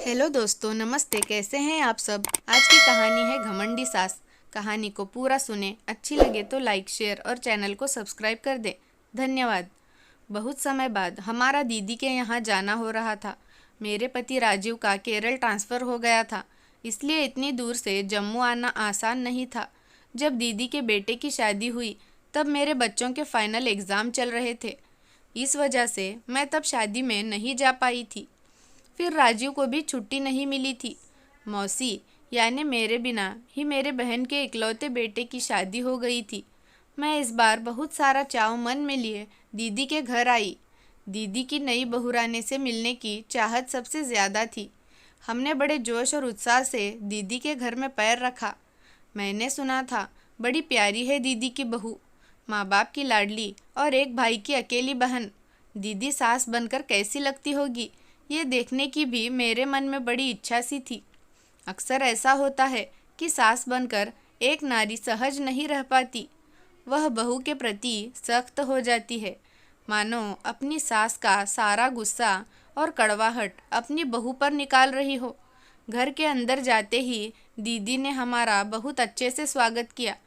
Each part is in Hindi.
हेलो दोस्तों, नमस्ते। कैसे हैं आप सब। आज की कहानी है घमंडी सास। कहानी को पूरा सुने, अच्छी लगे तो लाइक, शेयर और चैनल को सब्सक्राइब कर दें। धन्यवाद। बहुत समय बाद हमारा दीदी के यहाँ जाना हो रहा था। मेरे पति राजीव का केरल ट्रांसफ़र हो गया था, इसलिए इतनी दूर से जम्मू आना आसान नहीं था। जब दीदी के बेटे की शादी हुई तब मेरे बच्चों के फाइनल एग्ज़ाम चल रहे थे। इस वजह से मैं तब शादी में नहीं जा पाई थी। फिर राजीव को भी छुट्टी नहीं मिली थी। मौसी यानी मेरे बिना ही मेरे बहन के इकलौते बेटे की शादी हो गई थी। मैं इस बार बहुत सारा चाव मन में लिए दीदी के घर आई। दीदी की नई बहुरानी से मिलने की चाहत सबसे ज़्यादा थी। हमने बड़े जोश और उत्साह से दीदी के घर में पैर रखा। मैंने सुना था बड़ी प्यारी है दीदी की बहू, माँ बाप की लाडली और एक भाई की अकेली बहन। दीदी सास बनकर कैसी लगती होगी, ये देखने की भी मेरे मन में बड़ी इच्छा सी थी। अक्सर ऐसा होता है कि सास बनकर एक नारी सहज नहीं रह पाती। वह बहू के प्रति सख्त हो जाती है, मानो अपनी सास का सारा गुस्सा और कड़वाहट अपनी बहू पर निकाल रही हो। घर के अंदर जाते ही दीदी ने हमारा बहुत अच्छे से स्वागत किया।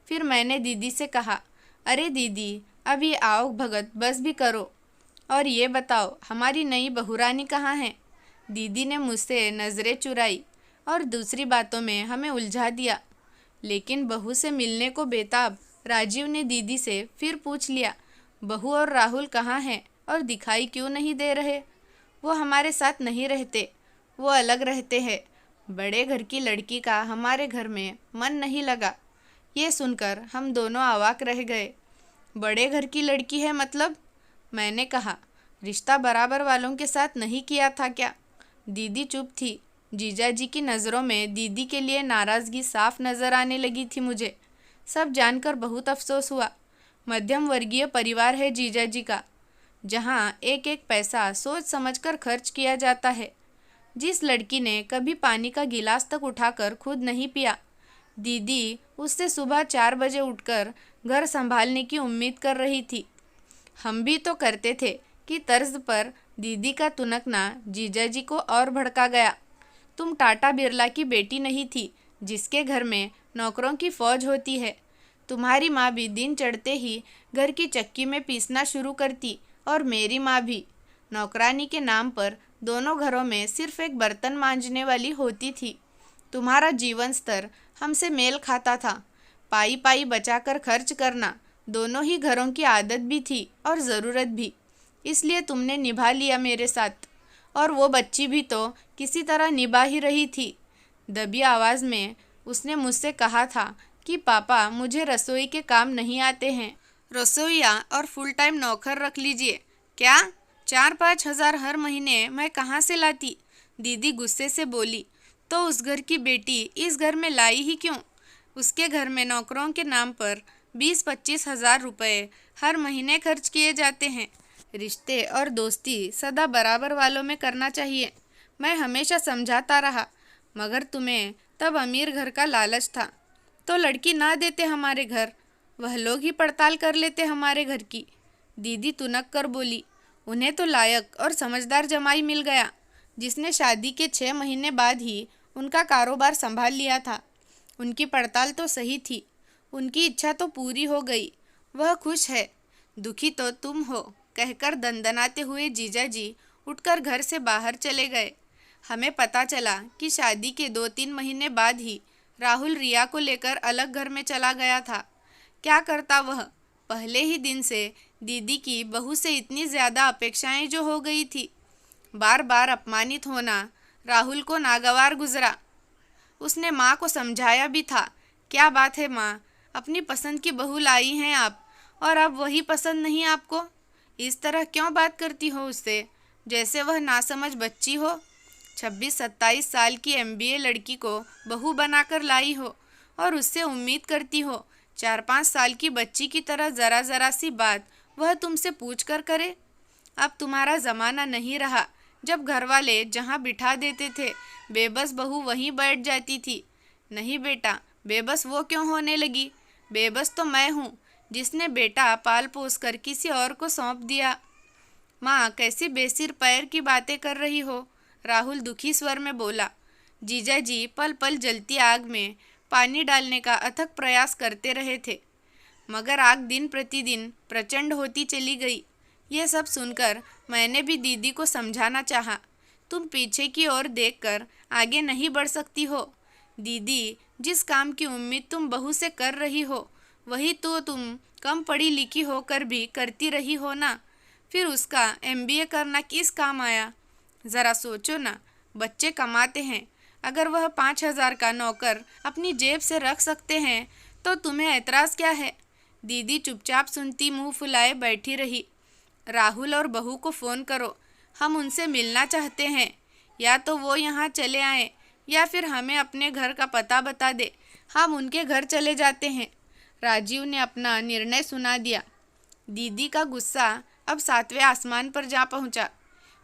फिर मैंने दीदी से कहा, अरे दीदी, अभी आओ भगत, बस भी करो। और ये बताओ, हमारी नई बहुरानी कहाँ है। दीदी ने मुझसे नज़रें चुराई और दूसरी बातों में हमें उलझा दिया। लेकिन बहू से मिलने को बेताब राजीव ने दीदी से फिर पूछ लिया, बहू और राहुल कहाँ हैं और दिखाई क्यों नहीं दे रहे। वो हमारे साथ नहीं रहते, वो अलग रहते हैं। बड़े घर की लड़की का हमारे घर में मन नहीं लगा। ये सुनकर हम दोनों अवाक रह गए। बड़े घर की लड़की है मतलब? मैंने कहा, रिश्ता बराबर वालों के साथ नहीं किया था क्या। दीदी चुप थी। जीजाजी की नज़रों में दीदी के लिए नाराज़गी साफ नज़र आने लगी थी मुझे। सब जानकर बहुत अफसोस हुआ। मध्यम वर्गीय परिवार है जीजाजी का, जहाँ एक एक पैसा सोच समझकर खर्च किया जाता है। जिस लड़की ने कभी पानी का गिलास तक उठाकर खुद नहीं पिया, दीदी उससे सुबह 4 बजे उठकर घर संभालने की उम्मीद कर रही थी। हम भी तो करते थे कि तर्ज पर दीदी का तुनकना जीजाजी को और भड़का गया। तुम टाटा बिरला की बेटी नहीं थी जिसके घर में नौकरों की फौज होती है। तुम्हारी माँ भी दिन चढ़ते ही घर की चक्की में पीसना शुरू करती, और मेरी माँ भी। नौकरानी के नाम पर दोनों घरों में सिर्फ एक बर्तन मांजने वाली होती थी। तुम्हारा जीवन स्तर हमसे मेल खाता था। पाई पाई बचाकर खर्च करना दोनों ही घरों की आदत भी थी और ज़रूरत भी। इसलिए तुमने निभा लिया मेरे साथ, और वो बच्ची भी तो किसी तरह निभा ही रही थी। दबी आवाज़ में उसने मुझसे कहा था कि पापा, मुझे रसोई के काम नहीं आते हैं। रसोईया और फुल टाइम नौकर रख लीजिए। क्या 4-5 हज़ार हर महीने मैं कहाँ से लाती। दीदी गुस्से से बोली, तो उस घर की बेटी इस घर में लाई ही क्यों। उसके घर में नौकरों के नाम पर 20-25 हज़ार रुपये हर महीने खर्च किए जाते हैं। रिश्ते और दोस्ती सदा बराबर वालों में करना चाहिए। मैं हमेशा समझाता रहा, मगर तुम्हें तब अमीर घर का लालच था, तो लड़की ना देते हमारे घर। वह लोग ही पड़ताल कर लेते हमारे घर की। दीदी तुनक कर बोली, उन्हें तो लायक और समझदार जमाई मिल गया, जिसने शादी के 6 महीने बाद ही उनका कारोबार संभाल लिया था। उनकी पड़ताल तो सही थी, उनकी इच्छा तो पूरी हो गई। वह खुश है। दुखी तो तुम हो, कहकर दंदनाते हुए जीजाजी उठकर घर से बाहर चले गए। हमें पता चला कि शादी के 2-3 महीने बाद ही राहुल रिया को लेकर अलग घर में चला गया था। क्या करता वह। पहले ही दिन से दीदी की बहू से इतनी ज़्यादा अपेक्षाएं जो हो गई थी। बार बार अपमानित होना राहुल को नागवार गुजरा। उसने माँ को समझाया भी था, क्या बात है माँ, अपनी पसंद की बहू लाई हैं आप, और अब वही पसंद नहीं आपको। इस तरह क्यों बात करती हो उससे, जैसे वह नासमझ बच्ची हो। 26-27 साल की MBA लड़की को बहू बनाकर लाई हो, और उससे उम्मीद करती हो 4-5 साल की बच्ची की तरह ज़रा ज़रा सी बात वह तुमसे पूछ कर करे। अब तुम्हारा ज़माना नहीं रहा जब घरवाले जहाँ बिठा देते थे बेबस बहू वहीं बैठ जाती थी। नहीं बेटा, बेबस वो क्यों होने लगी। बेबस तो मैं हूँ, जिसने बेटा पाल पोस कर किसी और को सौंप दिया। माँ, कैसी बेसिर पैर की बातें कर रही हो। राहुल दुखी स्वर में बोला। जीजाजी पल पल जलती आग में पानी डालने का अथक प्रयास करते रहे थे, मगर आग दिन प्रतिदिन प्रचंड होती चली गई। यह सब सुनकर मैंने भी दीदी को समझाना चाहा। तुम पीछे की ओर देखकर आगे नहीं बढ़ सकती हो। दीदी, जिस काम की उम्मीद तुम बहू से कर रही हो, वही तो तुम कम पढ़ी लिखी होकर भी करती रही हो ना। फिर उसका MBA करना किस काम आया? ज़रा सोचो ना, बच्चे कमाते हैं। अगर वह 5,000 का नौकर अपनी जेब से रख सकते हैं तो तुम्हें ऐतराज़ क्या है? दीदी चुपचाप सुनती मुंह फुलाए बैठी रही। राहुल और बहू को फ़ोन करो, हम उनसे मिलना चाहते हैं। या तो वो यहाँ चले आए या फिर हमें अपने घर का पता बता दे, हम उनके घर चले जाते हैं। राजीव ने अपना निर्णय सुना दिया। दीदी का गुस्सा अब 7वें आसमान पर जा पहुँचा।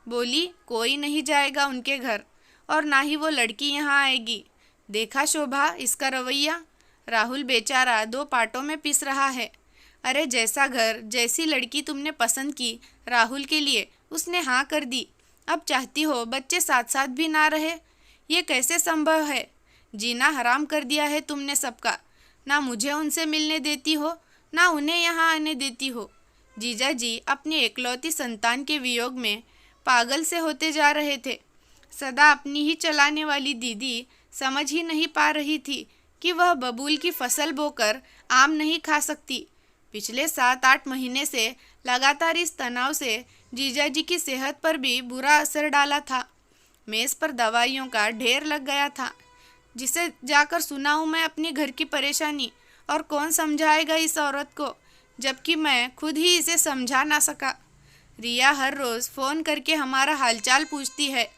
बोली, कोई नहीं जाएगा उनके घर और ना ही वो लड़की यहाँ आएगी। देखा शोभा इसका रवैया? राहुल बेचारा 2 पार्टों में पिस रहा है। अरे जैसा घर, जैसी लड़की तुमने पसंद की राहुल के लिए, उसने हाँ कर दी। अब चाहती हो बच्चे साथ साथ भी ना रहे? ये कैसे संभव है? जीना हराम कर दिया है तुमने सबका। ना मुझे उनसे मिलने देती हो, ना उन्हें यहाँ आने देती हो। जीजाजी अपनी एकलौती संतान के वियोग में पागल से होते जा रहे थे। सदा अपनी ही चलाने वाली दीदी समझ ही नहीं पा रही थी कि वह बबूल की फसल बोकर आम नहीं खा सकती। पिछले 7-8 महीने से लगातार इस तनाव से जीजाजी की सेहत पर भी बुरा असर डाला था। मेज़ पर दवाइयों का ढेर लग गया था। जिसे जाकर सुनाऊं मैं अपनी घर की परेशानी, और कौन समझाएगा इस औरत को, जबकि मैं खुद ही इसे समझा ना सका। रिया हर रोज़ फ़ोन करके हमारा हालचाल पूछती है।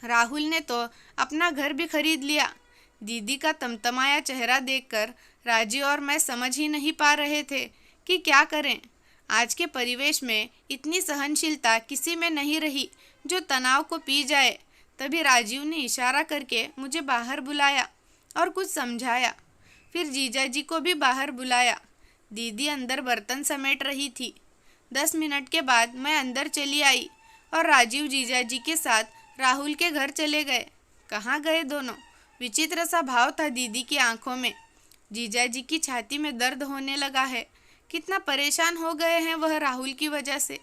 राहुल ने तो अपना घर भी खरीद लिया। दीदी का तमतमाया चेहरा देखकर राजीव और मैं समझ ही नहीं पा रहे थे कि क्या करें। आज के परिवेश में इतनी सहनशीलता किसी में नहीं रही जो तनाव को पी जाए। तभी राजीव ने इशारा करके मुझे बाहर बुलाया और कुछ समझाया। फिर जीजाजी को भी बाहर बुलाया। दीदी अंदर बर्तन समेट रही थी। 10 मिनट के बाद मैं अंदर चली आई और राजीव जीजाजी के साथ राहुल के घर चले गए। कहाँ गए दोनों? विचित्र सा भाव था दीदी की आंखों में। जीजाजी की छाती में दर्द होने लगा है। कितना परेशान हो गए हैं वह राहुल की वजह से।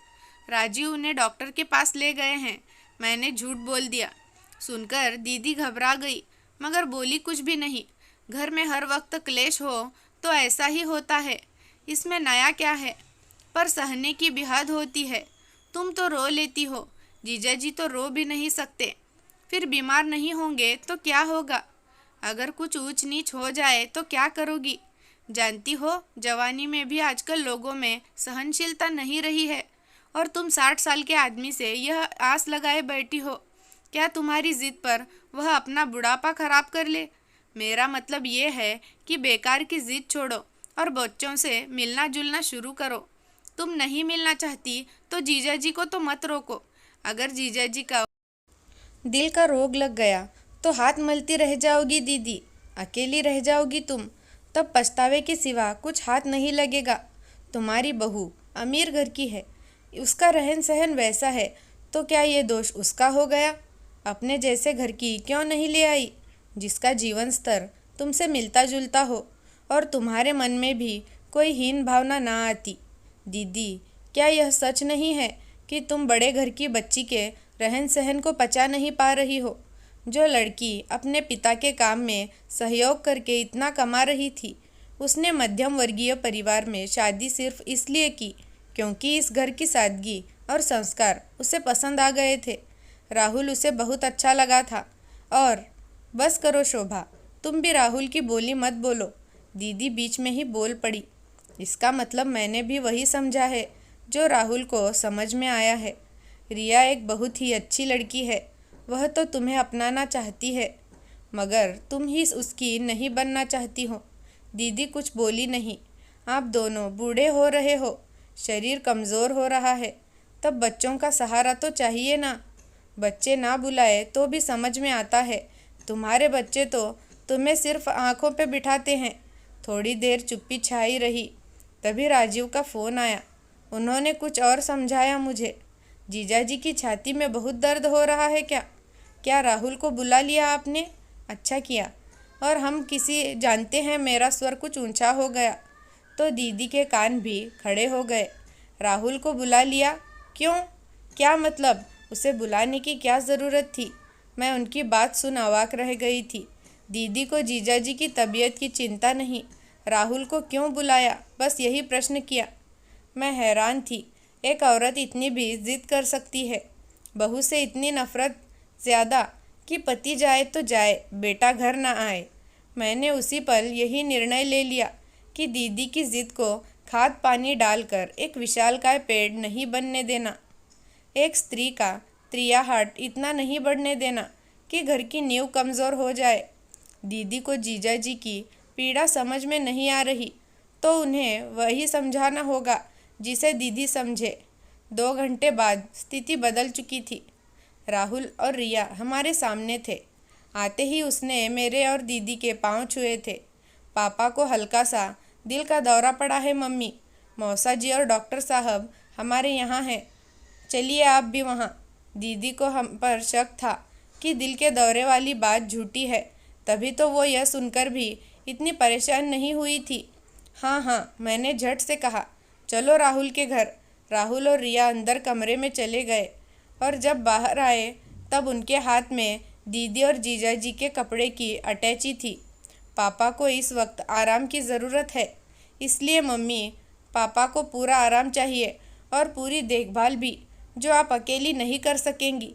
राजीव उन्हें डॉक्टर के पास ले गए हैं। मैंने झूठ बोल दिया। सुनकर दीदी घबरा गई, मगर बोली कुछ भी नहीं। घर में हर वक्त क्लेश हो तो ऐसा ही होता है, इसमें नया क्या है? पर सहने की भी हद होती है। तुम तो रो लेती हो, जीजाजी तो रो भी नहीं सकते। फिर बीमार नहीं होंगे तो क्या होगा? अगर कुछ ऊंच नीच हो जाए तो क्या करोगी? जानती हो, जवानी में भी आजकल लोगों में सहनशीलता नहीं रही है, और तुम 60 साल के आदमी से यह आस लगाए बैठी हो, क्या तुम्हारी जिद पर वह अपना बुढ़ापा खराब कर ले? मेरा मतलब ये है कि बेकार की जिद छोड़ो और बच्चों से मिलना जुलना शुरू करो। तुम नहीं मिलना चाहती तो जीजाजी को तो मत रोको। अगर जीजाजी का दिल का रोग लग गया तो हाथ मलती रह जाओगी दीदी, अकेली रह जाओगी तुम। तब पछतावे के सिवा कुछ हाथ नहीं लगेगा। तुम्हारी बहू अमीर घर की है, उसका रहन सहन वैसा है, तो क्या ये दोष उसका हो गया? अपने जैसे घर की क्यों नहीं ले आई, जिसका जीवन स्तर तुमसे मिलता जुलता हो और तुम्हारे मन में भी कोई हीन भावना ना आती। दीदी, क्या यह सच नहीं है कि तुम बड़े घर की बच्ची के रहन सहन को पचा नहीं पा रही हो? जो लड़की अपने पिता के काम में सहयोग करके इतना कमा रही थी, उसने मध्यम वर्गीय परिवार में शादी सिर्फ इसलिए की क्योंकि इस घर की सादगी और संस्कार उसे पसंद आ गए थे। राहुल उसे बहुत अच्छा लगा था। और बस करो शोभा, तुम भी राहुल की बोली मत बोलो। दीदी बीच में ही बोल पड़ी। इसका मतलब मैंने भी वही समझा है जो राहुल को समझ में आया है। रिया एक बहुत ही अच्छी लड़की है, वह तो तुम्हें अपनाना चाहती है, मगर तुम ही उसकी नहीं बनना चाहती हो। दीदी कुछ बोली नहीं। आप दोनों बूढ़े हो रहे हो, शरीर कमज़ोर हो रहा है, तब बच्चों का सहारा तो चाहिए ना। बच्चे ना बुलाए तो भी समझ में आता है। तुम्हारे बच्चे तो तुम्हें सिर्फ आंखों पे बिठाते हैं। थोड़ी देर चुप्पी छाई रही, तभी राजीव का फ़ोन आया। उन्होंने कुछ और समझाया मुझे। जीजाजी की छाती में बहुत दर्द हो रहा है क्या? क्या राहुल को बुला लिया आपने? अच्छा किया। और हम किसी जानते हैं मेरा स्वर कुछ ऊंचा हो गया तो दीदी के कान भी खड़े हो गए। राहुल को बुला लिया? क्यों? क्या मतलब? उसे बुलाने की क्या ज़रूरत थी? मैं उनकी बात सुन अवाक रह गई थी। दीदी को जीजाजी की तबीयत की चिंता नहीं, राहुल को क्यों बुलाया, बस यही प्रश्न किया। मैं हैरान थी। एक औरत इतनी भी जिद कर सकती है? बहू से इतनी नफरत, ज़्यादा कि पति जाए तो जाए, बेटा घर ना आए। मैंने उसी पल यही निर्णय ले लिया कि दीदी की जिद को खाद पानी डालकर एक विशालकाय पेड़ नहीं बनने देना। एक स्त्री का त्रियाहाट इतना नहीं बढ़ने देना कि घर की नींव कमज़ोर हो जाए। दीदी को जीजाजी की पीड़ा समझ में नहीं आ रही तो उन्हें वही समझाना होगा जिसे दीदी समझे। 2 घंटे बाद स्थिति बदल चुकी थी। राहुल और रिया हमारे सामने थे। आते ही उसने मेरे और दीदी के पांव छुए थे। पापा को हल्का सा दिल का दौरा पड़ा है मम्मी। मौसा जी और डॉक्टर साहब हमारे यहाँ हैं, चलिए आप भी वहाँ। दीदी को हम पर शक था कि दिल के दौरे वाली बात झूठी है, तभी तो वो यह सुनकर भी इतनी परेशान नहीं हुई थी। हाँ हाँ, मैंने झट से कहा, चलो राहुल के घर। राहुल और रिया अंदर कमरे में चले गए और जब बाहर आए तब उनके हाथ में दीदी और जीजाजी के कपड़े की अटैची थी। पापा को इस वक्त आराम की ज़रूरत है, इसलिए मम्मी, पापा को पूरा आराम चाहिए और पूरी देखभाल भी, जो आप अकेली नहीं कर सकेंगी।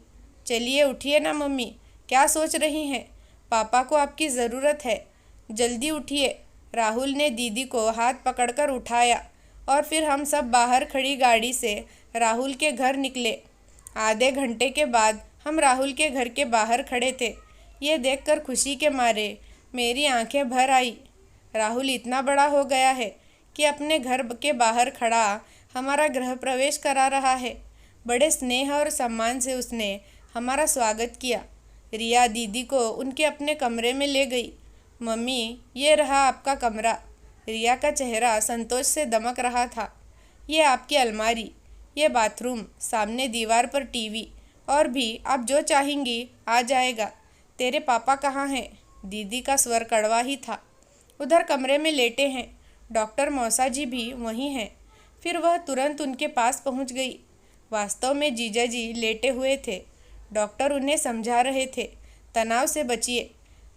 चलिए उठिए ना मम्मी, क्या सोच रही हैं? पापा को आपकी ज़रूरत है, जल्दी उठिए। राहुल ने दीदी को हाथ पकड़कर उठाया और फिर हम सब बाहर खड़ी गाड़ी से राहुल के घर निकले। आधे घंटे के बाद हम राहुल के घर के बाहर खड़े थे। ये देखकर खुशी के मारे मेरी आंखें भर आई। राहुल इतना बड़ा हो गया है कि अपने घर के बाहर खड़ा हमारा गृह प्रवेश करा रहा है। बड़े स्नेह और सम्मान से उसने हमारा स्वागत किया। रिया दीदी को उनके अपने कमरे में ले गई। मम्मी, ये रहा आपका कमरा। रिया का चेहरा संतोष से दमक रहा था। ये आपकी अलमारी, ये बाथरूम, सामने दीवार पर टीवी, और भी आप जो चाहेंगी आ जाएगा। तेरे पापा कहाँ हैं? दीदी का स्वर कड़वा ही था। उधर कमरे में लेटे हैं, डॉक्टर मौसा जी भी वहीं हैं। फिर वह तुरंत उनके पास पहुंच गई। वास्तव में जीजाजी लेटे हुए थे। डॉक्टर उन्हें समझा रहे थे, तनाव से बचिए,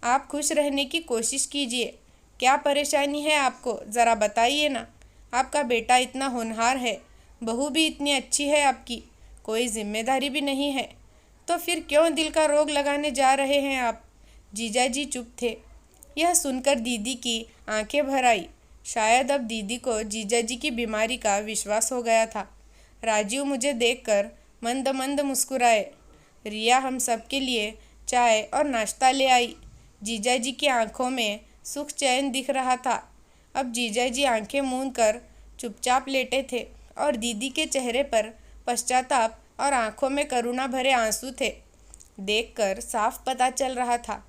आप खुश रहने की कोशिश कीजिए। क्या परेशानी है आपको, ज़रा बताइए ना। आपका बेटा इतना होनहार है, बहू भी इतनी अच्छी है आपकी, कोई जिम्मेदारी भी नहीं है, तो फिर क्यों दिल का रोग लगाने जा रहे हैं आप? जीजाजी चुप थे। यह सुनकर दीदी की आंखें भर आई। शायद अब दीदी को जीजाजी की बीमारी का विश्वास हो गया था। राजीव मुझे देखकर मंद मंद मुस्कुराए। रिया हम सब के लिए चाय और नाश्ता ले आई। जीजाजी की आंखों में सुख चैन दिख रहा था। अब जीजाजी आंखें मूंद कर चुपचाप लेटे थे और दीदी के चेहरे पर पश्चाताप और आंखों में करुणा भरे आंसू थे। देखकर साफ पता चल रहा था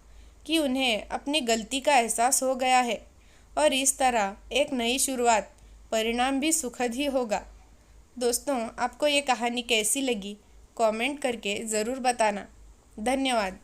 कि उन्हें अपनी गलती का एहसास हो गया है और इस तरह एक नई शुरुआत, परिणाम भी सुखद ही होगा। दोस्तों, आपको ये कहानी कैसी लगी कमेंट करके ज़रूर बताना। धन्यवाद।